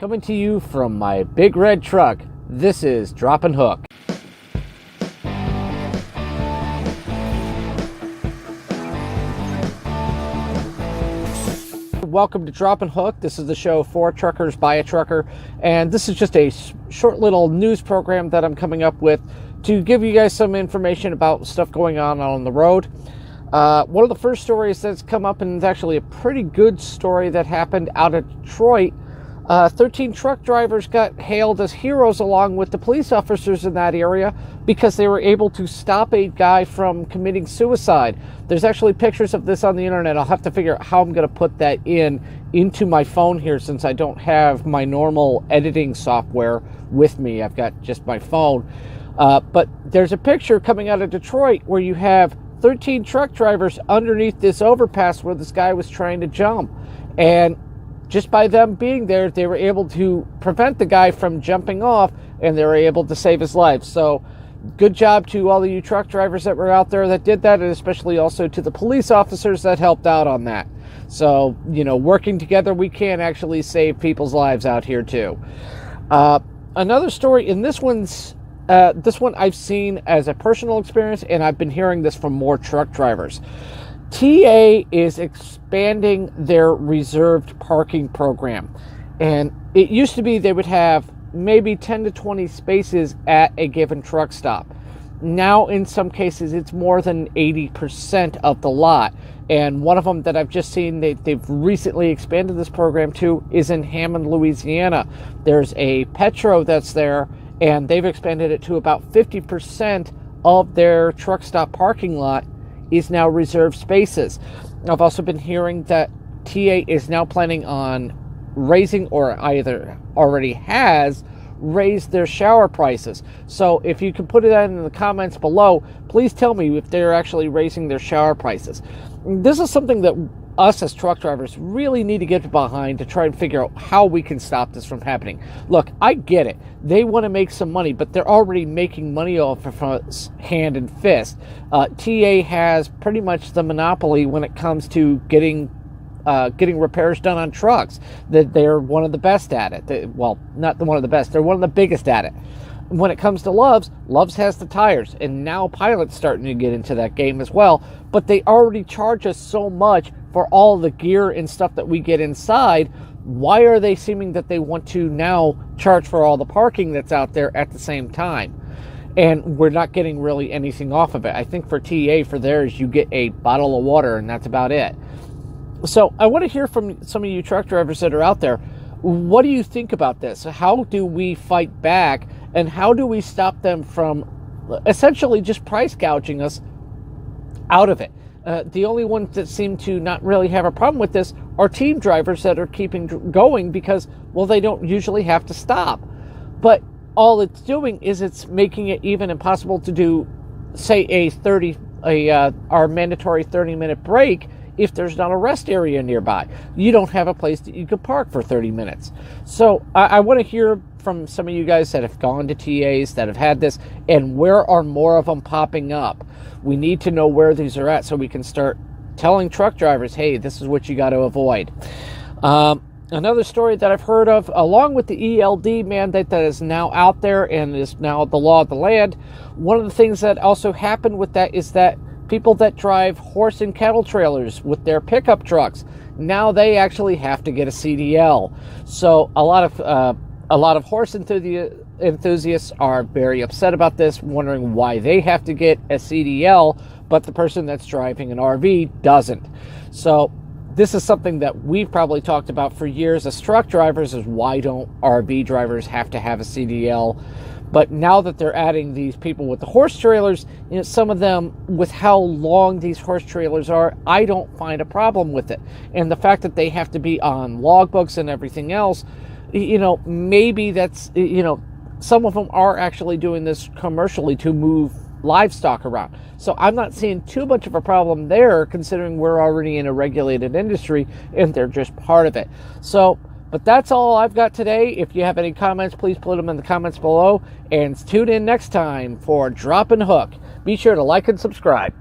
Coming to you from my big red truck, this is Drop and Hook. Welcome to Drop and Hook. This is the show for truckers by a trucker, and this is just a short little news program that I'm coming up with to give you guys some information about stuff going on the road. One of the first stories that's come up, and it's actually a pretty good story that happened out of Detroit. 13 truck drivers got hailed as heroes along with the police officers in that area because they were able to stop a guy from committing suicide. There's actually pictures of this on the internet. I'll have to figure out how I'm going to put that into my phone here, since I don't have my normal editing software with me. I've got just my phone. But there's a picture coming out of Detroit where you have 13 truck drivers underneath this overpass where this guy was trying to jump. And just by them being there, they were able to prevent the guy from jumping off, and they were able to save his life. So good job to all of you truck drivers that were out there that did that, and especially also to the police officers that helped out on that. So, working together, we can actually save people's lives out here too. Another story, and this one I've seen as a personal experience, and I've been hearing this from more truck drivers. TA is expanding their reserved parking program, and it used to be they would have maybe 10 to 20 spaces at a given truck stop. Now in some cases it's more than 80% of the lot, and one of them that I've just seen they've recently expanded this program to is in Hammond, Louisiana. There's a Petro that's there, and they've expanded it to about 50% of their truck stop parking lot is now reserved spaces. I've also been hearing that TA is now planning on raising, or either already has raised, their shower prices. So if you can put it in the comments below, please tell me if they're actually raising their shower prices. This is something that us as truck drivers really need to get behind to try and figure out how we can stop this from happening. Look, I get it. They want to make some money, but they're already making money off of us hand and fist. TA has pretty much the monopoly when it comes to getting repairs done on trucks. They're one of the best at it. Well, not one of the best. They're one of the biggest at it. When it comes to Love's has the tires, and now Pilot's starting to get into that game as well, but they already charge us so much for all the gear and stuff that we get inside. Why are they seeming that they want to now charge for all the parking that's out there at the same time? And we're not getting really anything off of it. I think for TA, for theirs, you get a bottle of water, and that's about it. So I want to hear from some of you truck drivers that are out there. What do you think about this? How do we fight back, and how do we stop them from essentially just price gouging us out of it? The only ones that seem to not really have a problem with this are team drivers that are keeping going because, well, they don't usually have to stop. But all it's doing is it's making it even impossible to do, say, our mandatory 30-minute break if there's not a rest area nearby. You don't have a place that you could park for 30 minutes. So I want to hear from some of you guys that have gone to TAs, that have had this, and where are more of them popping up? We need to know where these are at so we can start telling truck drivers, hey, this is what you got to avoid. Another story that I've heard of, along with the ELD mandate that is now out there and is now the law of the land, one of the things that also happened with that is that people that drive horse and cattle trailers with their pickup trucks, now they actually have to get a CDL. So a lot of horse enthusiasts are very upset about this, wondering why they have to get a CDL, but the person that's driving an RV doesn't. So this is something that we've probably talked about for years as truck drivers, is why don't RV drivers have to have a CDL? But now that they're adding these people with the horse trailers, some of them, with how long these horse trailers are, I don't find a problem with it. And the fact that they have to be on logbooks and everything else, maybe that's, some of them are actually doing this commercially to move livestock around. So I'm not seeing too much of a problem there, considering we're already in a regulated industry and they're just part of it. So, but that's all I've got today. If you have any comments, please put them in the comments below, and tune in next time for Drop and Hook. Be sure to like and subscribe.